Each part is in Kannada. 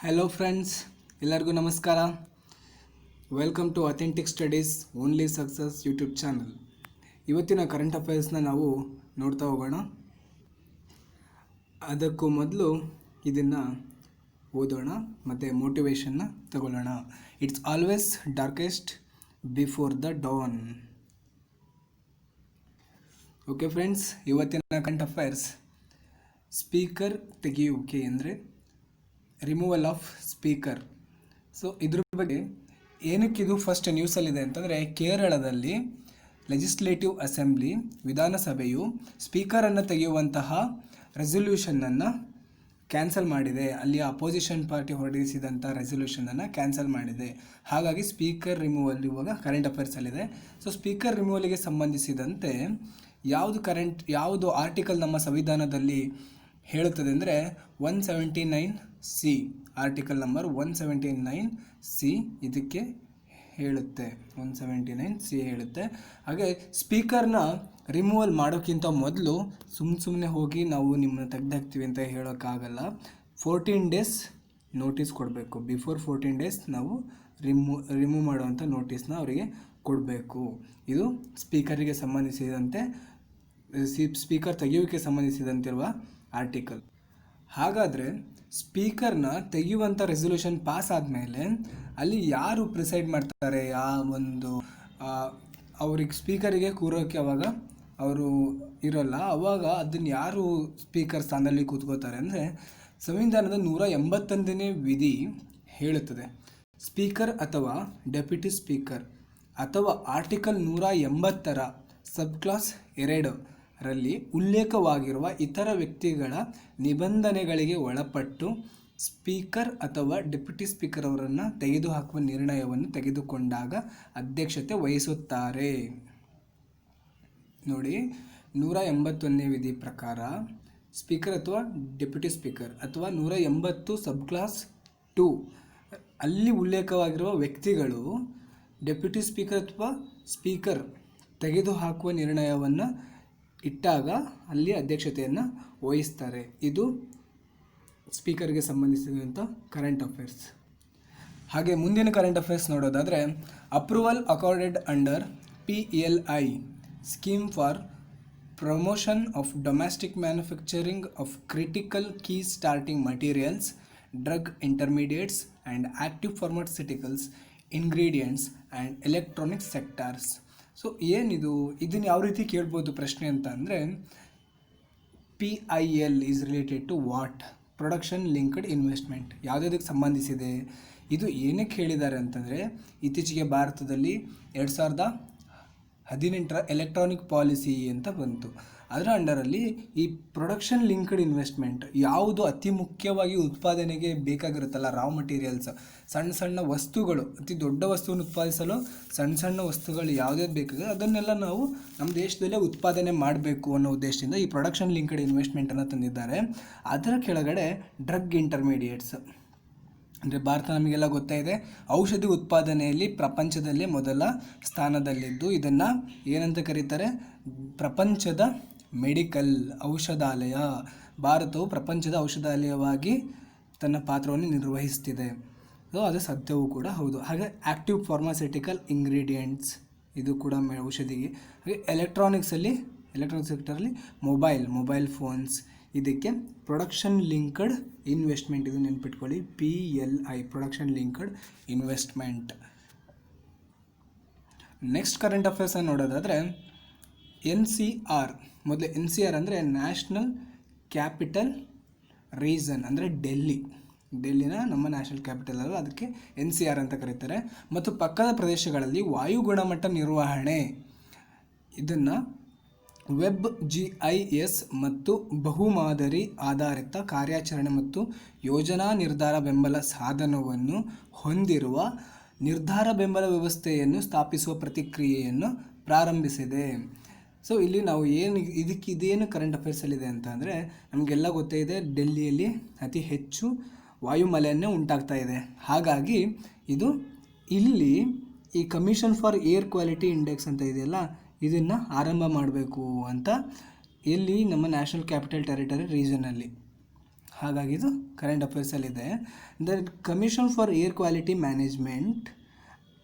ಹಲೋ ಫ್ರೆಂಡ್ಸ್, ಎಲ್ಲರಿಗೂ ನಮಸ್ಕಾರ. Welcome to authentic studies only success YouTube channel. ಇವತ್ತಿನ ಕರೆಂಟ್ ಅಫೇರ್ಸ್ನ ನಾವು ನೋಡ್ತಾ ಹೋಗೋಣ. ಅದಕ್ಕೂ ಮೊದಲು ಇದನ್ನು ಓದೋಣ ಮತ್ತು ಮೋಟಿವೇಶನ್ನ ತಗೊಳ್ಳೋಣ. It's always darkest before the Don. Okay friends, ಇವತ್ತಿನ ಕರೆಂಟ್ ಅಫೇರ್ಸ್ ಸ್ಪೀಕರ್ ತೆಗೆಯುವಿಕೆ ಅಂದರೆ ರಿಮೂವಲ್ ಆಫ್ ಸ್ಪೀಕರ್. ಸೊ ಇದ್ರ ಬಗ್ಗೆ ಏನಕ್ಕಿದು ಫಸ್ಟ್ ನ್ಯೂಸಲ್ಲಿದೆ ಅಂತಂದರೆ, ಕೇರಳದಲ್ಲಿ ಲೆಜಿಸ್ಲೇಟಿವ್ ಅಸೆಂಬ್ಲಿ ವಿಧಾನಸಭೆಯು ಸ್ಪೀಕರನ್ನು ತೆಗೆಯುವಂತಹ ರೆಸೊಲ್ಯೂಷನನ್ನು ಕ್ಯಾನ್ಸಲ್ ಮಾಡಿದೆ. ಅಲ್ಲಿ ಅಪೋಸಿಷನ್ ಪಾರ್ಟಿ ಹೊರಡಿಸಿದಂಥ ರೆಸೊಲ್ಯೂಷನನ್ನು ಕ್ಯಾನ್ಸಲ್ ಮಾಡಿದೆ. ಹಾಗಾಗಿ ಸ್ಪೀಕರ್ ರಿಮೂವಲ್ ಇವಾಗ ಕರೆಂಟ್ ಅಫೇರ್ಸಲ್ಲಿದೆ. ಸೊ ಸ್ಪೀಕರ್ ರಿಮೂವಲ್ಗೆ ಸಂಬಂಧಿಸಿದಂತೆ ಯಾವುದು ಆರ್ಟಿಕಲ್ ನಮ್ಮ ಸಂವಿಧಾನದಲ್ಲಿ ಹೇಳುತ್ತದೆ ಅಂದರೆ 179C, ಆರ್ಟಿಕಲ್ ನಂಬರ್ 179C ಇದಕ್ಕೆ ಹೇಳುತ್ತೆ. 179C ಹೇಳುತ್ತೆ. ಹಾಗೆ ಸ್ಪೀಕರ್ನ ರಿಮೂವಲ್ ಮಾಡೋಕ್ಕಿಂತ ಮೊದಲು ಸುಮ್ಮನೆ ಹೋಗಿ ನಾವು ನಿಮ್ಮನ್ನು ತೆಗೆದಾಕ್ತೀವಿ ಅಂತ ಹೇಳೋಕ್ಕಾಗಲ್ಲ. 14 ಡೇಸ್ ನೋಟಿಸ್ ಕೊಡಬೇಕು. ಬಿಫೋರ್ 14 ಡೇಸ್ ನಾವು ರಿಮೂವ್ ಮಾಡುವಂಥ ನೋಟಿಸ್ನ ಅವರಿಗೆ ಕೊಡಬೇಕು. ಇದು ಸ್ಪೀಕರಿಗೆ ಸಂಬಂಧಿಸಿದಂತೆ, ಸ್ಪೀಕರ್ ತೆಗೆಯುವಿಕೆ ಸಂಬಂಧಿಸಿದಂತಿರುವ ಆರ್ಟಿಕಲ್. ಹಾಗಾದರೆ ಸ್ಪೀಕರ್ನ ತೆಗೆಯುವಂಥ ರೆಸೊಲ್ಯೂಷನ್ ಪಾಸ್ ಆದಮೇಲೆ ಅಲ್ಲಿ ಯಾರು ಪ್ರಿಸೈಡ್ ಮಾಡ್ತಾರೆ, ಅವ್ರಿಗೆ ಸ್ಪೀಕರಿಗೆ ಕೂರೋಕ್ಕೆ ಅವಾಗ ಅವರು ಇರೋಲ್ಲ. ಅವಾಗ ಅದನ್ನು ಯಾರು ಸ್ಪೀಕರ್ ಸ್ಥಾನದಲ್ಲಿ ಕೂತ್ಕೋತಾರೆ ಅಂದರೆ, ಸಂವಿಧಾನದ 181ನೇ ವಿಧಿ ಹೇಳುತ್ತದೆ, ಸ್ಪೀಕರ್ ಅಥವಾ ಡೆಪ್ಯೂಟಿ ಸ್ಪೀಕರ್ ಅಥವಾ ಆರ್ಟಿಕಲ್ 180ರ ಸಬ್ ಕ್ಲಾಸ್ 2ರಲ್ಲಿ ಉಲ್ಲೇಖವಾಗಿರುವ ಇತರ ವ್ಯಕ್ತಿಗಳ ನಿಬಂಧನೆಗಳಿಗೆ ಒಳಪಟ್ಟು ಸ್ಪೀಕರ್ ಅಥವಾ ಡೆಪ್ಯೂಟಿ ಸ್ಪೀಕರ್ ಅವರನ್ನು ತೆಗೆದುಹಾಕುವ ನಿರ್ಣಯವನ್ನು ತೆಗೆದುಕೊಂಡಾಗ ಅಧ್ಯಕ್ಷತೆ ವಹಿಸುತ್ತಾರೆ. ನೋಡಿ, 181ನೇ ವಿಧಿ ಪ್ರಕಾರ ಸ್ಪೀಕರ್ ಅಥವಾ ಡೆಪ್ಯೂಟಿ ಸ್ಪೀಕರ್ ಅಥವಾ 180 ಸಬ್ ಕ್ಲಾಸ್ 2 ಅಲ್ಲಿ ಉಲ್ಲೇಖವಾಗಿರುವ ವ್ಯಕ್ತಿಗಳು ಡೆಪ್ಯೂಟಿ ಸ್ಪೀಕರ್ ಅಥವಾ ಸ್ಪೀಕರ್ ತೆಗೆದುಹಾಕುವ ನಿರ್ಣಯವನ್ನು ಇಟ್ಟಾಗ ಅಲ್ಲಿ ಅಧ್ಯಕ್ಷತೆಯನ್ನು ವಹಿಸ್ತಾರೆ. ಇದು ಸ್ಪೀಕರ್ಗೆ ಸಂಬಂಧಿಸಿದಂಥ ಕರೆಂಟ್ ಅಫೇರ್ಸ್. ಹಾಗೆ ಮುಂದಿನ ಕರೆಂಟ್ ಅಫೇರ್ಸ್ ನೋಡೋದಾದರೆ, approval accorded under PLI scheme for promotion of domestic manufacturing of critical key starting materials, drug intermediates and active pharmaceuticals ingredients and electronics sectors. So ಇದನ್ನು ಯಾವ ರೀತಿ ಕೇಳ್ಬೋದು ಪ್ರಶ್ನೆ ಅಂತ ಅಂದರೆ, PIL is related to what? Production linked investment. ಯಾವುದಕ್ಕೆ ಸಂಬಂಧಿಸಿದೆ? ಇದು ಏನಕ್ಕೆ ಹೇಳಿದ್ದಾರೆ ಅಂತಂದರೆ, ಇತ್ತೀಚೆಗೆ ಭಾರತದಲ್ಲಿ 2018ರ ಎಲೆಕ್ಟ್ರಾನಿಕ್ ಪಾಲಿಸಿ ಅಂತ ಬಂತು. ಅದರ ಅಂಡರಲ್ಲಿ ಈ ಪ್ರೊಡಕ್ಷನ್ ಲಿಂಕ್ಡ್ ಇನ್ವೆಸ್ಟ್ಮೆಂಟ್ ಯಾವುದು ಅತಿ ಮುಖ್ಯವಾಗಿ ಉತ್ಪಾದನೆಗೆ ಬೇಕಾಗಿರುತ್ತಲ್ಲ, ರಾ ಮಟೀರಿಯಲ್ಸ್, ಸಣ್ಣ ವಸ್ತುಗಳು, ಅತಿ ದೊಡ್ಡ ವಸ್ತುವನ್ನು ಉತ್ಪಾದಿಸಲು ಸಣ್ಣ ವಸ್ತುಗಳು ಯಾವುದೇ ಬೇಕಾಗಿದೆ ಅದನ್ನೆಲ್ಲ ನಾವು ನಮ್ಮ ದೇಶದಲ್ಲೇ ಉತ್ಪಾದನೆ ಮಾಡಬೇಕು ಅನ್ನೋ ಉದ್ದೇಶದಿಂದ ಈ ಪ್ರೊಡಕ್ಷನ್ ಲಿಂಕ್ಡ್ ಇನ್ವೆಸ್ಟ್ಮೆಂಟನ್ನು ತಂದಿದ್ದಾರೆ. ಅದರ ಕೆಳಗಡೆ ಡ್ರಗ್ ಇಂಟರ್ಮೀಡಿಯೇಟ್ಸ್ ಅಂದರೆ, ಭಾರತ ನಮಗೆಲ್ಲ ಗೊತ್ತಾಯಿದೆ ಔಷಧಿ ಉತ್ಪಾದನೆಯಲ್ಲಿ ಪ್ರಪಂಚದಲ್ಲೇ ಮೊದಲ ಸ್ಥಾನದಲ್ಲಿದ್ದು ಇದನ್ನು ಏನಂತ ಕರೀತಾರೆ? ಪ್ರಪಂಚದ ಮೆಡಿಕಲ್ ಔಷಧಾಲಯ. ಭಾರತವು ಪ್ರಪಂಚದ ಔಷಧಾಲಯವಾಗಿ ತನ್ನ ಪಾತ್ರವನ್ನು ನಿರ್ವಹಿಸ್ತಿದೆ. ಸೊ ಅದು ಸತ್ಯವೂ ಕೂಡ ಹೌದು. ಹಾಗೆ ಆ್ಯಕ್ಟಿವ್ ಫಾರ್ಮಾಸ್ಯೂಟಿಕಲ್ ಇಂಗ್ರೀಡಿಯೆಂಟ್ಸ್, ಇದು ಕೂಡ ಔಷಧಿಗೆ. ಹಾಗೆ ಎಲೆಕ್ಟ್ರಾನಿಕ್ ಸೆಕ್ಟರಲ್ಲಿ ಮೊಬೈಲ್ ಫೋನ್ಸ್, ಇದಕ್ಕೆ ಪ್ರೊಡಕ್ಷನ್ ಲಿಂಕ್ಡ್ ಇನ್ವೆಸ್ಟ್ಮೆಂಟ್, ಇದು ನೆನ್ಪಿಟ್ಕೊಳ್ಳಿ, PLI production linked investment. Next current ಅಫೇರ್ಸನ್ನು ನೋಡೋದಾದರೆ, NCR. ಮೊದಲೇ NCR ಅಂದರೆ ನ್ಯಾಷನಲ್ ಕ್ಯಾಪಿಟಲ್ ರೀಜನ್, ಅಂದರೆ ಡೆಲ್ಲಿನ ನಮ್ಮ ನ್ಯಾಷನಲ್ ಕ್ಯಾಪಿಟಲ್ ಅಲ್ಲ, ಅದಕ್ಕೆ NCR ಅಂತ ಕರೀತಾರೆ. ಮತ್ತು ಪಕ್ಕದ ಪ್ರದೇಶಗಳಲ್ಲಿ ವಾಯು ಗುಣಮಟ್ಟ ನಿರ್ವಹಣೆ, ಇದನ್ನು WebGIS ಮತ್ತು ಬಹುಮಾದರಿ ಆಧಾರಿತ ಕಾರ್ಯಾಚರಣೆ ಮತ್ತು ಯೋಜನಾ ನಿರ್ಧಾರ ಬೆಂಬಲ ಸಾಧನವನ್ನು ಹೊಂದಿರುವ ನಿರ್ಧಾರ ಬೆಂಬಲ ವ್ಯವಸ್ಥೆಯನ್ನು ಸ್ಥಾಪಿಸುವ ಪ್ರಕ್ರಿಯೆಯನ್ನು ಪ್ರಾರಂಭಿಸಿದೆ. ಸೊ ಇಲ್ಲಿ ನಾವು ಇದೇನು ಕರೆಂಟ್ ಅಫೇರ್ಸಲ್ಲಿದೆ ಅಂತ ಅಂದರೆ, ನಮಗೆಲ್ಲ ಗೊತ್ತೇ ಇದೆ ಡೆಲ್ಲಿಯಲ್ಲಿ ಅತಿ ಹೆಚ್ಚು ವಾಯುಮಾಲಿನ್ಯ ಉಂಟಾಗ್ತಾ ಇದೆ. ಹಾಗಾಗಿ ಇಲ್ಲಿ ಈ commission for air quality index ಅಂತ ಇದೆಯಲ್ಲ, ಇದನ್ನು ಆರಂಭ ಮಾಡಬೇಕು ಅಂತ ನಮ್ಮ ನ್ಯಾಷನಲ್ ಕ್ಯಾಪಿಟಲ್ ಟೆರಿಟರಿ ರೀಜನಲ್ಲಿ. ಹಾಗಾಗಿ ಇದು ಕರೆಂಟ್ ಅಫೇರ್ಸಲ್ಲಿದೆ. The commission for air quality management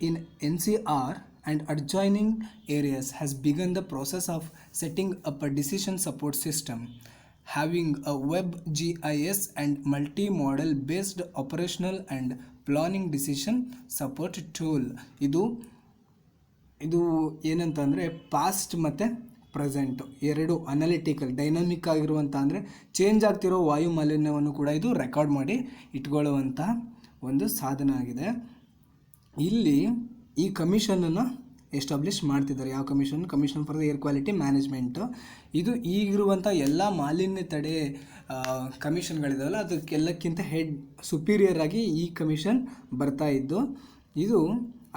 in NCR and adjoining areas has begun the process of setting up a decision support system having a web GIS and multi-model based operational and planning decision support tool. ಇದು ಏನಂತಂದರೆ ಪಾಸ್ಟ್ ಮತ್ತು ಪ್ರೆಸೆಂಟ್ ಎರಡು ಅನಾಲಿಟಿಕಲ್ ಡೈನಾಮಿಕ್ ಆಗಿರುವಂಥ ಅಂದರೆ ಚೇಂಜ್ ಆಗ್ತಿರೋ ವಾಯು ಮಾಲಿನ್ಯವನ್ನು ಕೂಡ ಇದು ರೆಕಾರ್ಡ್ ಮಾಡಿ ಇಟ್ಕೊಳ್ಳುವಂಥ ಒಂದು ಸಾಧನ ಆಗಿದೆ. ಇಲ್ಲಿ ಈ ಕಮಿಷನನ್ನು ಎಸ್ಟಾಬ್ಲಿಷ್ ಮಾಡ್ತಿದ್ದಾರೆ. ಯಾವ commission for the air quality management. ಇದು ಈಗಿರುವಂಥ ಎಲ್ಲ ಮಾಲಿನ್ಯ ತಡೆ ಕಮಿಷನ್ಗಳಿದಾವಲ್ಲ ಅದಕ್ಕೆಲ್ಲಕ್ಕಿಂತ ಸುಪೀರಿಯರ್ ಆಗಿ ಈ ಕಮಿಷನ್ ಬರ್ತಾ ಇದ್ದು, ಇದು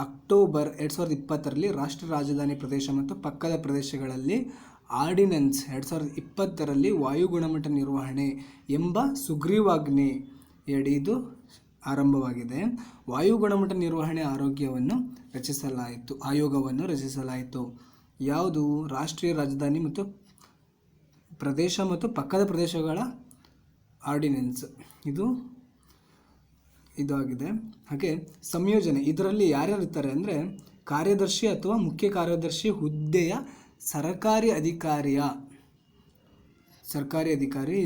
ಅಕ್ಟೋಬರ್ 2020ರಲ್ಲಿ ರಾಷ್ಟ್ರ ರಾಜಧಾನಿ ಪ್ರದೇಶ ಮತ್ತು ಪಕ್ಕದ ಪ್ರದೇಶಗಳಲ್ಲಿ ಆರ್ಡಿನೆನ್ಸ್ 2020ರಲ್ಲಿ ವಾಯು ಗುಣಮಟ್ಟ ನಿರ್ವಹಣೆ ಎಂಬ ಸುಗ್ರೀವಾಜ್ಞೆಯಡಿ ಇದು ಆರಂಭವಾಗಿದೆ. ವಾಯು ಗುಣಮಟ್ಟ ನಿರ್ವಹಣೆ ಆಯೋಗವನ್ನು ರಚಿಸಲಾಯಿತು. ಯಾವುದು? ರಾಷ್ಟ್ರೀಯ ರಾಜಧಾನಿ ಮತ್ತು ಪ್ರದೇಶ ಮತ್ತು ಪಕ್ಕದ ಪ್ರದೇಶಗಳ ಆರ್ಡಿನೆನ್ಸ್ ಇದು ಆಗಿದೆ. ಹಾಗೆ ಸಂಯೋಜನೆ, ಇದರಲ್ಲಿ ಯಾರ್ಯಾರು ಇರ್ತಾರೆ ಅಂದರೆ ಕಾರ್ಯದರ್ಶಿ ಅಥವಾ ಮುಖ್ಯ ಕಾರ್ಯದರ್ಶಿ ಹುದ್ದೆಯ ಸರ್ಕಾರಿ ಅಧಿಕಾರಿ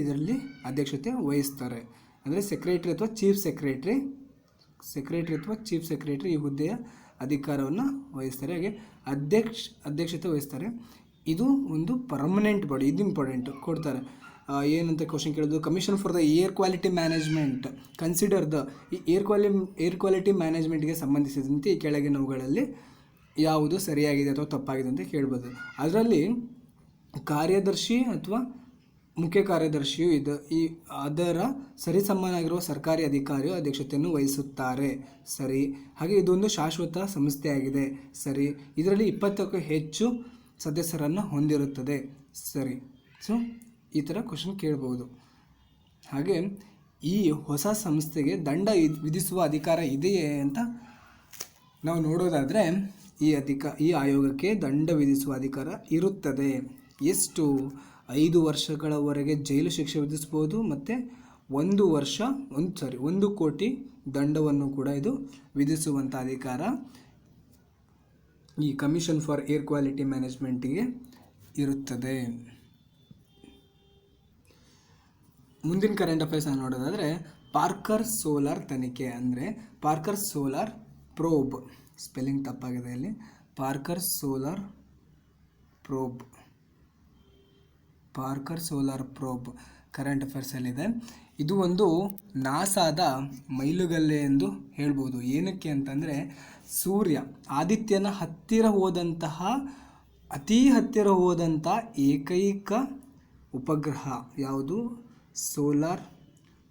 ಇದರಲ್ಲಿ ಅಧ್ಯಕ್ಷತೆ ವಹಿಸ್ತಾರೆ. ಅಂದರೆ ಸೆಕ್ರೆಟರಿ ಅಥವಾ ಚೀಫ್ ಸೆಕ್ರೆಟರಿ ಈ ಹುದ್ದೆಯ ಅಧಿಕಾರವನ್ನು ವಹಿಸ್ತಾರೆ. ಹಾಗೆ ಅಧ್ಯಕ್ಷತೆ ವಹಿಸ್ತಾರೆ. ಇದು ಒಂದು ಪರ್ಮನೆಂಟ್ ಬಾಡಿ. ಇದು ಇಂಪಾರ್ಟೆಂಟು ಕೊಡ್ತಾರೆ. ಏನಂತ ಕ್ವಶನ್ ಕೇಳೋದು, commission for the air quality management consider the ಈ ಏರ್ ಕ್ವಾಲಿಟಿ ಮ್ಯಾನೇಜ್ಮೆಂಟ್ಗೆ ಸಂಬಂಧಿಸಿದಂತೆ ಈ ಕೆಳಗಿನವುಗಳಲ್ಲಿ ಯಾವುದು ಸರಿಯಾಗಿದೆ ಅಥವಾ ತಪ್ಪಾಗಿದೆ ಅಂತ ಕೇಳ್ಬೋದು. ಅದರಲ್ಲಿ ಕಾರ್ಯದರ್ಶಿ ಅಥವಾ ಮುಖ್ಯ ಕಾರ್ಯದರ್ಶಿಯು ಅದರ ಸರಿಸಮಾನಾಗಿರುವ ಸರ್ಕಾರಿ ಅಧಿಕಾರಿಯು ಅಧ್ಯಕ್ಷತೆಯನ್ನು ವಹಿಸುತ್ತಾರೆ. ಸರಿ. ಹಾಗೆ ಇದೊಂದು ಶಾಶ್ವತ ಸಂಸ್ಥೆಯಾಗಿದೆ. ಸರಿ. ಇದರಲ್ಲಿ 20ಕ್ಕೂ ಹೆಚ್ಚು ಸದಸ್ಯರನ್ನು ಹೊಂದಿರುತ್ತದೆ. ಸರಿ. ಸೊ ಈ ಥರ ಕ್ವಶನ್ ಕೇಳ್ಬೋದು. ಹಾಗೆ ಈ ಹೊಸ ಸಂಸ್ಥೆಗೆ ದಂಡ ವಿಧಿಸುವ ಅಧಿಕಾರ ಇದೆಯೇ ಅಂತ ನಾವು ನೋಡೋದಾದರೆ ಈ ಆಯೋಗಕ್ಕೆ ದಂಡ ವಿಧಿಸುವ ಅಧಿಕಾರ ಇರುತ್ತದೆ. ಎಷ್ಟು? 5 ವರ್ಷಗಳವರೆಗೆ ಜೈಲು ಶಿಕ್ಷೆ ವಿಧಿಸ್ಬೋದು ಮತ್ತು 1 ಕೋಟಿ ದಂಡವನ್ನು ಕೂಡ ಇದು ವಿಧಿಸುವಂಥ ಅಧಿಕಾರ ಈ ಕಮಿಷನ್ ಫಾರ್ ಏರ್ ಕ್ವಾಲಿಟಿ ಮ್ಯಾನೇಜ್ಮೆಂಟಿಗೆ ಇರುತ್ತದೆ. ಮುಂದಿನ ಕರೆಂಟ್ ಅಫೇರ್ಸ್ ನೋಡೋದಾದರೆ ಪಾರ್ಕರ್ ಸೋಲಾರ್ ತನಿಖೆ ಅಂದರೆ ಪಾರ್ಕರ್ ಸೋಲಾರ್ ಪ್ರೋಬ್, ಸ್ಪೆಲ್ಲಿಂಗ್ ತಪ್ಪಾಗಿದೆ ಇಲ್ಲಿ, ಪಾರ್ಕರ್ ಸೋಲಾರ್ ಪ್ರೋಬ್ ಕರೆಂಟ್ ಅಫೇರ್ಸಲ್ಲಿದೆ. ಇದು ಒಂದು ನಾಸಾದ ಮೈಲುಗಲ್ಲೆ ಎಂದು ಹೇಳ್ಬೋದು. ಏನಕ್ಕೆ ಅಂತಂದರೆ ಆದಿತ್ಯನ ಅತಿ ಹತ್ತಿರ ಹೋದಂಥ ಏಕೈಕ ಉಪಗ್ರಹ ಯಾವುದು?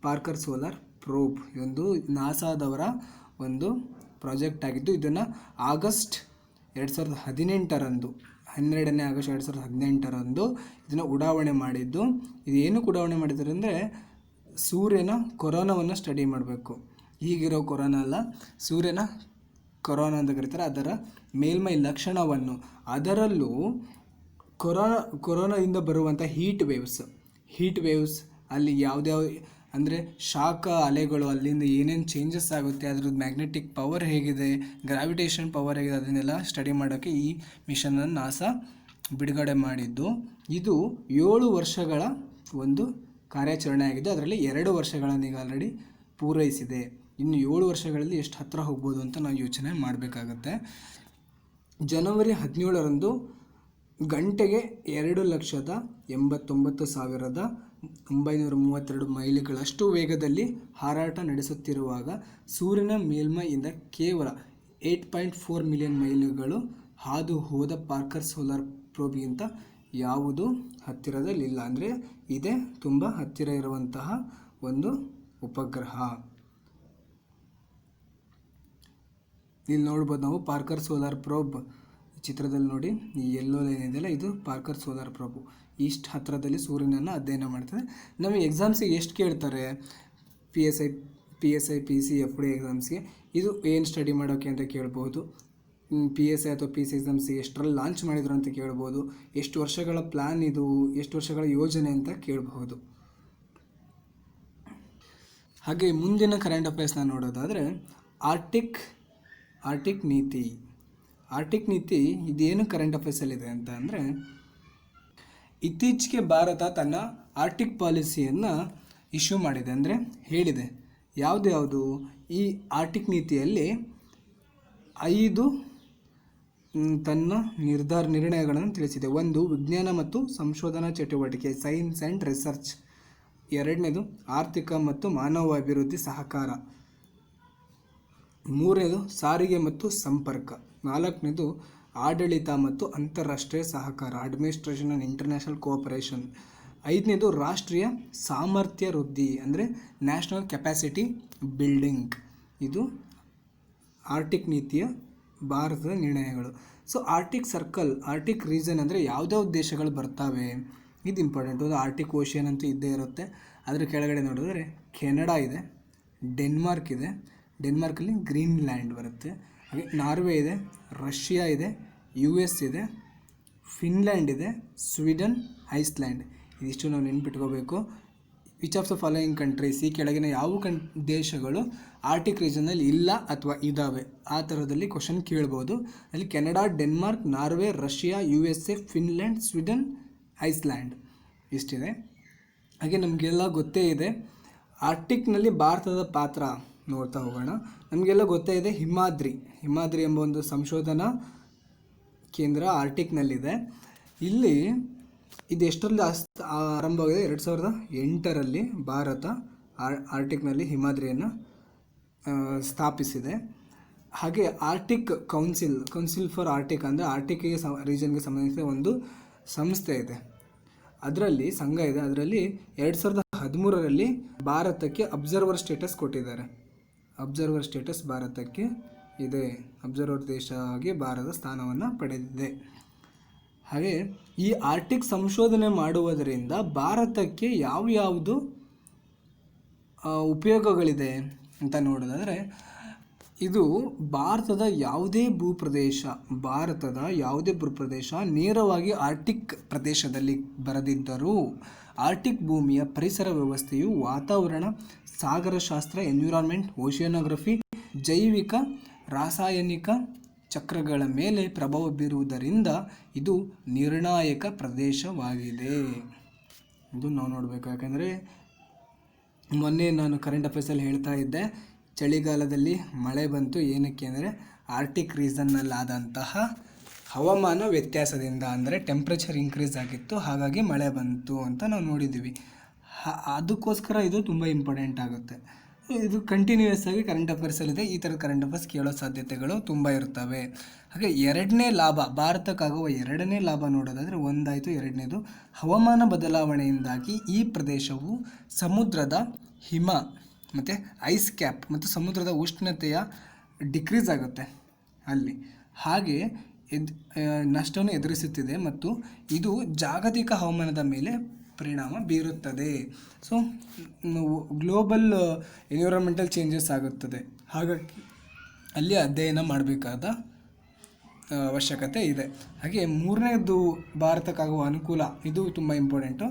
Parker solar probe. ಇದೊಂದು ನಾಸಾದವರ ಒಂದು ಪ್ರಾಜೆಕ್ಟ್ ಆಗಿದ್ದು ಇದನ್ನು ಆಗಸ್ಟ್ 2018ರಂದು 12ನೇ ಆಗಸ್ಟ್ 2018ರಂದು ಇದನ್ನು ಉಡಾವಣೆ ಮಾಡಿದ್ದು. ಇದೇನಕ್ಕೆ ಉಡಾವಣೆ ಮಾಡಿದ್ದಾರೆ ಅಂದರೆ ಸೂರ್ಯನ ಕೊರೋನಾವನ್ನು ಸ್ಟಡಿ ಮಾಡಬೇಕು. ಹೀಗಿರೋ ಕೊರೋನಾ ಅಲ್ಲ, ಸೂರ್ಯನ ಕೊರೋನಾ ಅಂತ ಕರೀತಾರೆ. ಅದರ ಮೇಲ್ಮೈ ಲಕ್ಷಣವನ್ನು, ಅದರಲ್ಲೂ ಕೊರೋನಾದಿಂದ ಬರುವಂಥ ಹೀಟ್ ವೇವ್ಸ್ ಅಲ್ಲಿ ಯಾವ್ಯಾವ ಅಂದರೆ ಶಾಖ ಅಲೆಗಳು, ಅಲ್ಲಿಂದ ಏನೇನು ಚೇಂಜಸ್ ಆಗುತ್ತೆ, ಅದ್ರದ್ದು ಮ್ಯಾಗ್ನೆಟಿಕ್ ಪವರ್ ಹೇಗಿದೆ, ಗ್ರಾವಿಟೇಷನ್ ಪವರ್ ಹೇಗಿದೆ, ಅದನ್ನೆಲ್ಲ ಸ್ಟಡಿ ಮಾಡೋಕ್ಕೆ ಈ ಮಿಷನನ್ನು ನಾಸಾ ಬಿಡುಗಡೆ ಮಾಡಿದ್ದು. ಇದು 7 ವರ್ಷಗಳ ಒಂದು ಕಾರ್ಯಾಚರಣೆ ಆಗಿದ್ದು ಅದರಲ್ಲಿ 2 ವರ್ಷಗಳನ್ನು ಈಗ ಆಲ್ರೆಡಿ ಪೂರೈಸಿದೆ. ಇನ್ನು 7 ವರ್ಷಗಳಲ್ಲಿ ಎಷ್ಟು ಹತ್ತಿರ ಹೋಗ್ಬೋದು ಅಂತ ನಾವು ಯೋಚನೆ ಮಾಡಬೇಕಾಗತ್ತೆ. ಜನವರಿ 17ರಂದು ಗಂಟೆಗೆ 2,89,932 ಮೈಲಿಗಳಷ್ಟು ವೇಗದಲ್ಲಿ ಹಾರಾಟ ನಡೆಸುತ್ತಿರುವಾಗ ಸೂರ್ಯನ ಮೇಲ್ಮೈಯಿಂದ ಕೇವಲ 8.4 ಮಿಲಿಯನ್ ಮೈಲುಗಳು ಹಾದು ಹೋದ ಪಾರ್ಕರ್ ಸೋಲಾರ್ ಪ್ರೋಬ್ಗಿಂತ ಯಾವುದು ಹತ್ತಿರದಲ್ಲಿಲ್ಲ. ಅಂದರೆ ಇದೇ ತುಂಬ ಹತ್ತಿರ ಇರುವಂತಹ ಒಂದು ಉಪಗ್ರಹ. ಇಲ್ಲಿ ನೋಡ್ಬೋದು ನಾವು ಪಾರ್ಕರ್ ಸೋಲಾರ್ ಪ್ರೋಬ್ ಚಿತ್ರದಲ್ಲಿ ನೋಡಿ, ಈ ಎಲ್ಲೋ ಲೈನ್ ಇದೆಯಲ್ಲ ಇದು ಪಾರ್ಕರ್ ಸೋಲಾರ್ ಪ್ರೋಬ್. ಇಷ್ಟು ಹತ್ತಿರದಲ್ಲಿ ಸೂರ್ಯನನ್ನು ಅಧ್ಯಯನ ಮಾಡ್ತಾರೆ. ನಮಗೆ ಎಕ್ಸಾಮ್ಸಿಗೆ ಎಷ್ಟು ಕೇಳ್ತಾರೆ, PSI, PC, FD ಎಕ್ಸಾಮ್ಸ್ಗೆ ಇದು ಏನು ಸ್ಟಡಿ ಮಾಡೋಕ್ಕೆ ಅಂತ ಕೇಳ್ಬೋದು. PSI ಅಥವಾ PC ಎಕ್ಸಾಮ್ಸಿಗೆ ಎಷ್ಟರಲ್ಲಿ ಲಾಂಚ್ ಮಾಡಿದ್ರು ಅಂತ ಕೇಳ್ಬೋದು. ಎಷ್ಟು ವರ್ಷಗಳ ಪ್ಲ್ಯಾನ್ ಇದು, ಎಷ್ಟು ವರ್ಷಗಳ ಯೋಜನೆ ಅಂತ ಕೇಳಬಹುದು. ಹಾಗೆ ಮುಂದಿನ ಕರೆಂಟ್ ಅಫೇರ್ಸ್ನ ನೋಡೋದಾದರೆ ಆರ್ಟಿಕ್ ನೀತಿ. ಆರ್ಟಿಕ್ ನೀತಿ ಇದೇನು ಕರೆಂಟ್ ಅಫೇರ್ಸಲ್ಲಿದೆ ಅಂತ ಅಂದರೆ, ಇತ್ತೀಚೆಗೆ ಭಾರತ ತನ್ನ ಆರ್ಟಿಕ್ ಪಾಲಿಸಿಯನ್ನು ಇಶ್ಯೂ ಮಾಡಿದೆ, ಅಂದರೆ ಹೇಳಿದೆ. ಯಾವುದು ಈ ಆರ್ಟಿಕ್ ನೀತಿಯಲ್ಲಿ 5 ತನ್ನ ನಿರ್ಣಯಗಳನ್ನು ತಿಳಿಸಿದೆ. 1, ವಿಜ್ಞಾನ ಮತ್ತು ಸಂಶೋಧನಾ ಚಟುವಟಿಕೆ, ಸೈನ್ಸ್ ಆ್ಯಂಡ್ ರಿಸರ್ಚ್. 2ನೇದು ಆರ್ಥಿಕ ಮತ್ತು ಮಾನವ ಅಭಿವೃದ್ಧಿ ಸಹಕಾರ. 3ನೇದು ಸಾರಿಗೆ ಮತ್ತು ಸಂಪರ್ಕ. 4ನೇದು ಆಡಳಿತ ಮತ್ತು ಅಂತಾರಾಷ್ಟ್ರೀಯ ಸಹಕಾರ, ಅಡ್ಮಿನಿಸ್ಟ್ರೇಷನ್ ಆ್ಯಂಡ್ ಇಂಟರ್ನ್ಯಾಷನಲ್ ಕೋಆಪರೇಷನ್. 5ನೇದು ರಾಷ್ಟ್ರೀಯ ಸಾಮರ್ಥ್ಯ ವೃದ್ಧಿ, ಅಂದರೆ ನ್ಯಾಷನಲ್ ಕೆಪಾಸಿಟಿ ಬಿಲ್ಡಿಂಗ್. ಇದು ಆರ್ಟಿಕ್ ನೀತಿಯ ಭಾರತದ ನಿರ್ಣಯಗಳು. ಸೊ ಆರ್ಟಿಕ್ ರೀಜನ್ ಅಂದರೆ ಯಾವುದ್ಯಾವ ದೇಶಗಳು ಬರ್ತವೆ, ಇದು ಇಂಪಾರ್ಟೆಂಟ್. ಒಂದು ಆರ್ಟಿಕ್ ಓಷಿಯನ್ ಅಂತೂ ಇದ್ದೇ ಇರುತ್ತೆ. ಅದರ ಕೆಳಗಡೆ ನೋಡಿದ್ರೆ ಕೆನಡಾ ಇದೆ, ಡೆನ್ಮಾರ್ಕ್ ಇದೆ, ಡೆನ್ಮಾರ್ಕಲ್ಲಿ ಗ್ರೀನ್ಲ್ಯಾಂಡ್ ಬರುತ್ತೆ. ಹಾಗೆ ನಾರ್ವೆ ಇದೆ, ರಷ್ಯಾ ಇದೆ, US ಇದೆ, ಫಿನ್ಲ್ಯಾಂಡ್ ಇದೆ, ಸ್ವೀಡನ್, ಐಸ್ಲ್ಯಾಂಡ್. ಇದಿಷ್ಟು ನಾವು ನೆನ್ಪಿಟ್ಕೋಬೇಕು. Which of the following countries, ಈ ಕೆಳಗಿನ ಯಾವ ದೇಶಗಳು ಆರ್ಟಿಕ್ ರೀಜನಲ್ಲಿ ಇಲ್ಲ ಅಥವಾ ಇದ್ದಾವೆ, ಆ ಥರದಲ್ಲಿ ಕ್ವಶನ್ ಕೇಳ್ಬೋದು. ಅಲ್ಲಿ Canada, Denmark, Norway, Russia, USA, Finland, Sweden, Iceland ಇಷ್ಟಿದೆ. ಹಾಗೆ ನಮಗೆಲ್ಲ ಗೊತ್ತೇ ಇದೆ ಆರ್ಟಿಕ್ನಲ್ಲಿ ಭಾರತದ ಪಾತ್ರ ನೋಡ್ತಾ ಹೋಗೋಣ. ನಮಗೆಲ್ಲ ಗೊತ್ತೇ ಇದೆ ಹಿಮಾದ್ರಿ ಎಂಬ ಒಂದು ಸಂಶೋಧನಾ ಕೇಂದ್ರ ಆರ್ಟಿಕ್ನಲ್ಲಿದೆ. ಇಲ್ಲಿ ಇದು ಎಷ್ಟರಲ್ಲಿ ಆರಂಭವಾಗಿದೆ, 2008ರಲ್ಲಿ ಭಾರತ ಆರ್ಟಿಕ್ನಲ್ಲಿ ಹಿಮಾದ್ರಿಯನ್ನು ಸ್ಥಾಪಿಸಿದೆ. ಹಾಗೆ ಆರ್ಟಿಕ್ ಕೌನ್ಸಿಲ್ ಫಾರ್ ಆರ್ಟಿಕ್ ಅಂದರೆ ಆರ್ಟಿಕ್ಗೆ ರೀಜನ್ಗೆ ಸಂಬಂಧಿಸಿದ ಒಂದು ಸಂಸ್ಥೆ ಇದೆ, ಅದರಲ್ಲಿ ಸಂಘ ಇದೆ. ಅದರಲ್ಲಿ 2013ರಲ್ಲಿ ಭಾರತಕ್ಕೆ ಅಬ್ಸರ್ವರ್ ಸ್ಟೇಟಸ್ ಕೊಟ್ಟಿದ್ದಾರೆ. ಅಬ್ಸರ್ವರ್ ಸ್ಟೇಟಸ್ ಭಾರತಕ್ಕೆ ಇದೆ. ಅಬ್ಸರ್ವರ್ ದೇಶ ಆಗಿ ಭಾರತ ಸ್ಥಾನವನ್ನು ಪಡೆದಿದೆ. ಹಾಗೆ ಈ ಆರ್ಟಿಕ್ ಸಂಶೋಧನೆ ಮಾಡುವುದರಿಂದ ಭಾರತಕ್ಕೆ ಯಾವ್ಯಾವುದು ಉಪಯೋಗಗಳಿದೆ ಅಂತ ನೋಡೋದಾದರೆ, ಇದು ಭಾರತದ ಯಾವುದೇ ಭೂಪ್ರದೇಶ ನೇರವಾಗಿ ಆರ್ಟಿಕ್ ಪ್ರದೇಶದಲ್ಲಿ ಬರದಿದ್ದರೂ ಆರ್ಟಿಕ್ ಭೂಮಿಯ ಪರಿಸರ ವ್ಯವಸ್ಥೆಯು ವಾತಾವರಣ, ಸಾಗರಶಾಸ್ತ್ರ, ಎನ್ವಿರಾನ್ಮೆಂಟ್, ಓಷಿಯಾನೋಗ್ರಫಿ, ಜೈವಿಕ, ರಾಸಾಯನಿಕ ಚಕ್ರಗಳ ಮೇಲೆ ಪ್ರಭಾವ ಬೀರುವುದರಿಂದ ಇದು ನಿರ್ಣಾಯಕ ಪ್ರದೇಶವಾಗಿದೆ. ಇದು ನಾವು ನೋಡಬೇಕು. ಯಾಕಂದರೆ ಮೊನ್ನೆ ನಾನು ಕರೆಂಟ್ ಅಫೇರ್ಸಲ್ಲಿ ಹೇಳ್ತಾ ಇದ್ದೆ, ಚಳಿಗಾಲದಲ್ಲಿ ಮಳೆ ಬಂತು. ಏನಕ್ಕೆ ಅಂದರೆ ಆರ್ಟಿಕ್ ರೀಸನ್ನಲ್ಲಾದಂತಹ ಹವಾಮಾನ ವ್ಯತ್ಯಾಸದಿಂದ, ಅಂದರೆ ಟೆಂಪ್ರೇಚರ್ ಇನ್ಕ್ರೀಸ್ ಆಗಿತ್ತು, ಹಾಗಾಗಿ ಮಳೆ ಬಂತು ಅಂತ ನಾವು ನೋಡಿದ್ದೀವಿ. ಅದಕ್ಕೋಸ್ಕರ ಇದು ತುಂಬ ಇಂಪಾರ್ಟೆಂಟ್ ಆಗುತ್ತೆ. ಇದು ಕಂಟಿನ್ಯೂಯಸ್ ಆಗಿ ಕರೆಂಟ್ ಅಫೇರ್ಸಲ್ಲಿದೆ. ಈ ಥರದ ಕರೆಂಟ್ ಅಫೇರ್ಸ್ ಕೇಳೋ ಸಾಧ್ಯತೆಗಳು ತುಂಬ ಇರ್ತವೆ. ಹಾಗೆ ಭಾರತಕ್ಕಾಗುವ ಎರಡನೇ ಲಾಭ ನೋಡೋದಾದರೆ, ಒಂದಾಯಿತು. ಎರಡನೇದು, ಹವಾಮಾನ ಬದಲಾವಣೆಯಿಂದಾಗಿ ಈ ಪ್ರದೇಶವು ಸಮುದ್ರದ ಹಿಮ ಮತ್ತು ಐಸ್ ಕ್ಯಾಪ್ ಮತ್ತು ಸಮುದ್ರದ ಉಷ್ಣತೆಯ ಡಿಕ್ರೀಸ್ ಆಗುತ್ತೆ ಅಲ್ಲಿ. ಹಾಗೆ ನಷ್ಟವನ್ನು ಎದುರಿಸುತ್ತಿದೆ ಮತ್ತು ಇದು ಜಾಗತಿಕ ಹವಾಮಾನದ ಮೇಲೆ ಪರಿಣಾಮ ಬೀರುತ್ತದೆ. ಸೊ ಗ್ಲೋಬಲ್ ಎನ್ವಿರಾನ್ಮೆಂಟಲ್ ಚೇಂಜಸ್ ಆಗುತ್ತದೆ. ಹಾಗಾಗಿ ಅಲ್ಲಿ ಅಧ್ಯಯನ ಮಾಡಬೇಕಾದ ಅವಶ್ಯಕತೆ ಇದೆ. ಹಾಗೆ ಮೂರನೇದು, ಭಾರತಕ್ಕಾಗುವ ಅನುಕೂಲ, ಇದು ತುಂಬ ಇಂಪಾರ್ಟೆಂಟು.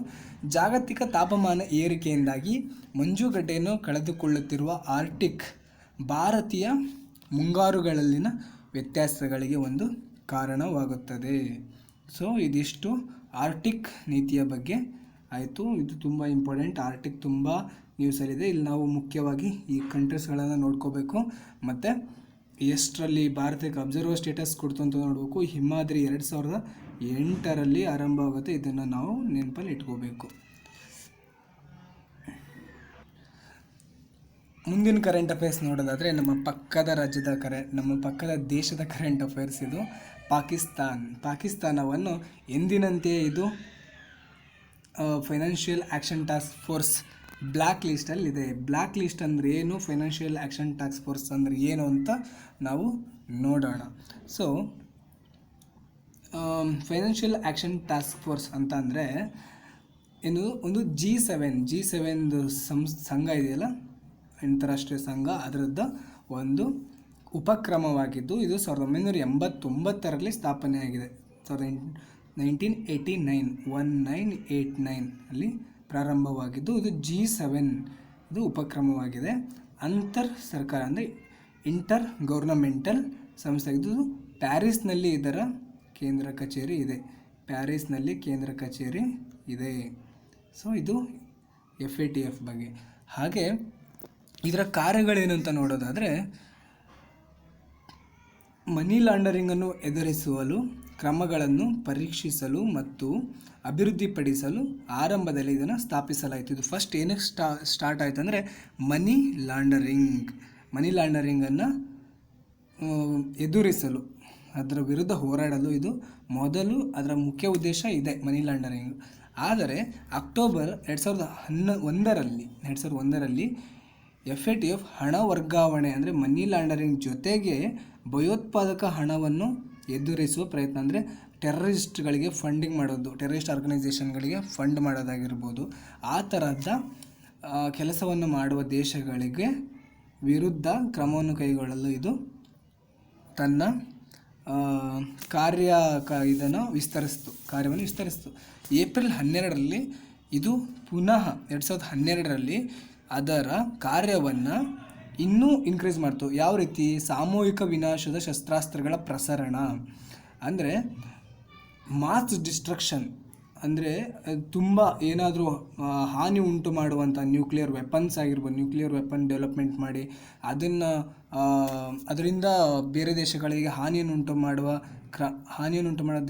ಜಾಗತಿಕ ತಾಪಮಾನ ಏರಿಕೆಯಿಂದಾಗಿ ಮಂಜುಗಡ್ಡೆಯನ್ನು ಕಳೆದುಕೊಳ್ಳುತ್ತಿರುವ ಆರ್ಟಿಕ್ ಭಾರತೀಯ ಮುಂಗಾರುಗಳಲ್ಲಿನ ವ್ಯತ್ಯಾಸಗಳಿಗೆ ಒಂದು ಕಾರಣವಾಗುತ್ತದೆ. ಸೊ ಇದಿಷ್ಟು ಆರ್ಟಿಕ್ ನೀತಿಯ ಬಗ್ಗೆ ಆಯಿತು. ಇದು ತುಂಬ ಇಂಪಾರ್ಟೆಂಟ್. ಆರ್ಟಿಕ್ ತುಂಬ ನ್ಯೂಸಲ್ಲಿದೆ. ಇಲ್ಲಿ ನಾವು ಮುಖ್ಯವಾಗಿ ಈ ಕಂಟ್ರೀಸ್ಗಳನ್ನು ನೋಡ್ಕೋಬೇಕು ಮತ್ತು ಎಷ್ಟರಲ್ಲಿ ಭಾರತಕ್ಕೆ ಅಬ್ಸರ್ವರ್ ಸ್ಟೇಟಸ್ ಕೊಡ್ತು ಅಂತ ನೋಡಬೇಕು. ಹಿಮಾದ್ರಿ 2008ರಲ್ಲಿ ಆರಂಭ ಆಗುತ್ತೆ. ಇದನ್ನು ನಾವು ನೆನಪಲ್ಲಿ ಇಟ್ಕೋಬೇಕು. ಮುಂದಿನ ಕರೆಂಟ್ ಅಫೇರ್ಸ್ ನೋಡೋದಾದರೆ, ನಮ್ಮ ಪಕ್ಕದ ದೇಶದ ಕರೆಂಟ್ ಅಫೇರ್ಸ್ ಇದು. ಪಾಕಿಸ್ತಾನವನ್ನು ಎಂದಿನಂತೆಯೇ ಇದು financial action task force black ಲಿಸ್ಟಲ್ಲಿದೆ. ಬ್ಲ್ಯಾಕ್ ಲಿಸ್ಟ್ ಅಂದರೆ ಏನು, ಫೈನಾನ್ಷಿಯಲ್ ಆ್ಯಕ್ಷನ್ ಟಾಸ್ಕ್ ಫೋರ್ಸ್ ಅಂದರೆ ಏನು ಅಂತ ನಾವು ನೋಡೋಣ. So financial action task force ಅಂತ ಅಂದರೆ ಏನು, ಒಂದು G7 ಸಂಘ ಇದೆಯಲ್ಲ, ಅಂತಾರಾಷ್ಟ್ರೀಯ ಸಂಘ, ಅದರದ್ದು ಒಂದು ಉಪಕ್ರಮವಾಗಿದ್ದು ಇದು 1989ರಲ್ಲಿ ಸ್ಥಾಪನೆಯಾಗಿದೆ. 1989 ಅಲ್ಲಿ ಪ್ರಾರಂಭವಾಗಿದ್ದು ಇದು G7 ಇದು ಉಪಕ್ರಮವಾಗಿದೆ. ಅಂತರ್ ಸರ್ಕಾರ ಅಂದರೆ ಇಂಟರ್ ಗೌರ್ನಮೆಂಟಲ್ ಸಂಸ್ಥೆ. ಇದು ಪ್ಯಾರಿಸ್ನಲ್ಲಿ ಇದರ ಕೇಂದ್ರ ಕಚೇರಿ ಇದೆ. ಪ್ಯಾರಿಸ್ನಲ್ಲಿ ಕೇಂದ್ರ ಕಚೇರಿ ಇದೆ. ಸೊ ಇದು FATF ಬಗ್ಗೆ. ಹಾಗೆ ಇದರ ಕಾರ್ಯಗಳೇನು ಅಂತ ನೋಡೋದಾದರೆ, ಮನಿ ಲಾಂಡರಿಂಗನ್ನು ಎದುರಿಸಲು ಕ್ರಮಗಳನ್ನು ಪರೀಕ್ಷಿಸಲು ಮತ್ತು ಅಭಿವೃದ್ಧಿಪಡಿಸಲು ಆರಂಭದಲ್ಲಿ ಇದನ್ನು ಸ್ಥಾಪಿಸಲಾಯಿತು. ಇದು ಫಸ್ಟ್ ಏನಕ್ಕೆ ಸ್ಟಾರ್ಟ್ ಆಯಿತು ಅಂದರೆ ಮನಿ ಲಾಂಡರಿಂಗನ್ನು ಎದುರಿಸಲು, ಅದರ ವಿರುದ್ಧ ಹೋರಾಡಲು ಇದು ಮೊದಲು ಅದರ ಮುಖ್ಯ ಉದ್ದೇಶ ಇದೆ, ಮನಿ ಲಾಂಡರಿಂಗ್. ಆದರೆ ಅಕ್ಟೋಬರ್ 2001ರಲ್ಲಿ FATF ಹಣ ವರ್ಗಾವಣೆ ಅಂದರೆ ಮನಿ ಲಾಂಡರಿಂಗ್ ಜೊತೆಗೆ ಭಯೋತ್ಪಾದಕ ಹಣವನ್ನು ಎದುರಿಸುವ ಪ್ರಯತ್ನ, ಅಂದರೆ ಟೆರರಿಸ್ಟ್ಗಳಿಗೆ ಫಂಡಿಂಗ್ ಮಾಡೋದು, ಟೆರರಿಸ್ಟ್ ಆರ್ಗನೈಸೇಷನ್ಗಳಿಗೆ ಫಂಡ್ ಮಾಡೋದಾಗಿರ್ಬೋದು, ಆ ಥರದ ಕೆಲಸವನ್ನು ಮಾಡುವ ದೇಶಗಳಿಗೆ ವಿರುದ್ಧ ಕ್ರಮವನ್ನು ಕೈಗೊಳ್ಳಲು ಇದು ತನ್ನ ಕಾರ್ಯವನ್ನು ವಿಸ್ತರಿಸಿತು. ಏಪ್ರಿಲ್ 12ರಲ್ಲಿ ಇದು ಪುನಃ 2012ರಲ್ಲಿ ಅದರ ಕಾರ್ಯವನ್ನು ಇನ್ನೂ ಇನ್ಕ್ರೀಸ್ ಮಾಡ್ತು. ಯಾವ ರೀತಿ? ಸಾಮೂಹಿಕ ವಿನಾಶದ ಶಸ್ತ್ರಾಸ್ತ್ರಗಳ ಪ್ರಸರಣ, ಅಂದರೆ ಮಾಸ್ ಡಿಸ್ಟ್ರಕ್ಷನ್, ಅಂದರೆ ತುಂಬ ಏನಾದರೂ ಹಾನಿ ಉಂಟು ಮಾಡುವಂಥ ನ್ಯೂಕ್ಲಿಯರ್ ವೆಪನ್ಸ್ ಆಗಿರ್ಬೋದು, ನ್ಯೂಕ್ಲಿಯರ್ ವೆಪನ್ ಡೆವಲಪ್ಮೆಂಟ್ ಮಾಡಿ ಅದರಿಂದ ಬೇರೆ ದೇಶಗಳಿಗೆ ಹಾನಿಯನ್ನುಂಟು ಮಾಡುವ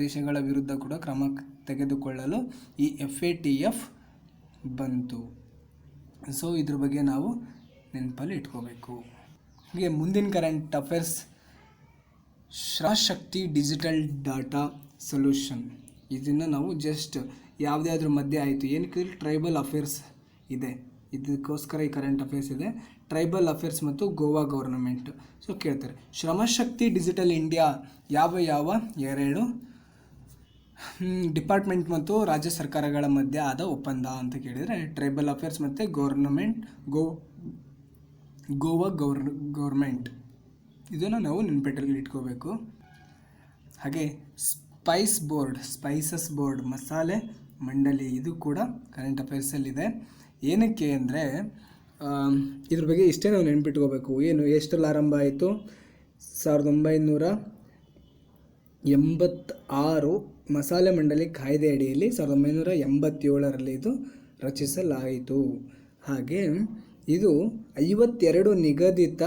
ದೇಶಗಳ ವಿರುದ್ಧ ಕೂಡ ಕ್ರಮ ತೆಗೆದುಕೊಳ್ಳಲು ಈ FATF ಬಂತು. ಸೊ ಇದ್ರ ಬಗ್ಗೆ ನಾವು ನೆನಪಲ್ಲಿ ಇಟ್ಕೋಬೇಕು. ಹೀಗೆ ಮುಂದಿನ current affairs, Shramshakti digital data solution. ಇದನ್ನು ನಾವು ಜಸ್ಟ್ ಯಾವುದಾದ್ರೂ ಮಧ್ಯೆ ಆಯಿತು, ಏನಕ್ಕೆ ಟ್ರೈಬಲ್ ಅಫೇರ್ಸ್ ಇದೆ, ಇದಕ್ಕೋಸ್ಕರ ಈ ಕರೆಂಟ್ ಅಫೇರ್ಸ್ ಇದೆ. ಟ್ರೈಬಲ್ ಅಫೇರ್ಸ್ ಮತ್ತು ಗೋವಾ ಗೌರ್ನಮೆಂಟ್. ಸೊ ಕೇಳ್ತಾರೆ, ಶ್ರಮಶಕ್ತಿ ಡಿಜಿಟಲ್ ಇಂಡಿಯಾ ಯಾವ 2 ಡಿಪಾರ್ಟ್ಮೆಂಟ್ ಮತ್ತು ರಾಜ್ಯ ಸರ್ಕಾರಗಳ ಮಧ್ಯೆ ಆದ ಒಪ್ಪಂದ ಅಂತ ಕೇಳಿದರೆ, ಟ್ರೈಬಲ್ ಅಫೇರ್ಸ್ ಮತ್ತು ಗೋವಾ ಗೌರ್ಮೆಂಟ್, ಇದನ್ನು ನಾವು ನೆನಪಿಟ್ಟಲ್ಲಿ ಇಟ್ಕೋಬೇಕು. ಹಾಗೆ ಸ್ಪೈಸಸ್ ಬೋರ್ಡ್ ಮಸಾಲೆ ಮಂಡಳಿ, ಇದು ಕೂಡ ಕರೆಂಟ್ ಅಫೇರ್ಸಲ್ಲಿದೆ. ಏನಕ್ಕೆ ಅಂದರೆ ಇದ್ರ ಬಗ್ಗೆ ಇಷ್ಟೇ ನಾವು ನೆನಪಿಟ್ಕೋಬೇಕು. ಎಷ್ಟರಲ್ಲಿ ಆರಂಭ ಆಯಿತು? 1986 ಮಸಾಲೆ ಮಂಡಳಿ ಕಾಯ್ದೆ ಅಡಿಯಲ್ಲಿ 1987ರಲ್ಲಿ ಇದು ರಚಿಸಲಾಯಿತು. ಹಾಗೆ ಇದು 52 ನಿಗದಿತ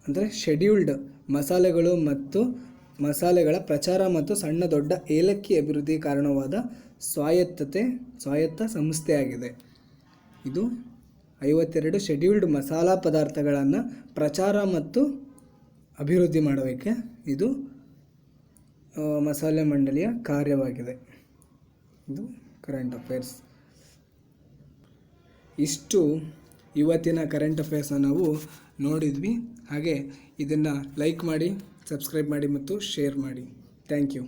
ಅಂದರೆ ಶೆಡ್ಯೂಲ್ಡ್ ಮಸಾಲೆಗಳು ಮತ್ತು ಮಸಾಲೆಗಳ ಪ್ರಚಾರ ಮತ್ತು ಸಣ್ಣ ದೊಡ್ಡ ಏಲಕ್ಕಿ ಅಭಿವೃದ್ಧಿ ಕಾರಣವಾದ ಸ್ವಾಯತ್ತ ಸಂಸ್ಥೆಯಾಗಿದೆ. ಇದು 52 ಶೆಡ್ಯೂಲ್ಡ್ ಮಸಾಲಾ ಪದಾರ್ಥಗಳನ್ನು ಪ್ರಚಾರ ಮತ್ತು ಅಭಿವೃದ್ಧಿ ಮಾಡೋಕ್ಕೆ ಇದು ಮಸಾಲೆ ಮಂಡಳಿಯ ಕಾರ್ಯವಾಗಿದೆ. ಇದು ಕರೆಂಟ್ ಅಫೇರ್ಸ್. ಇಷ್ಟು ಇವತ್ತಿನ ಕರೆಂಟ್ ಅಫೇರ್ಸ್ನ ನಾವು ನೋಡಿದ್ವಿ. ಹಾಗೆ ಇದನ್ನು ಲೈಕ್ ಮಾಡಿ, ಸಬ್ಸ್ಕ್ರೈಬ್ ಮಾಡಿ ಮತ್ತು ಶೇರ್ ಮಾಡಿ. Thank you.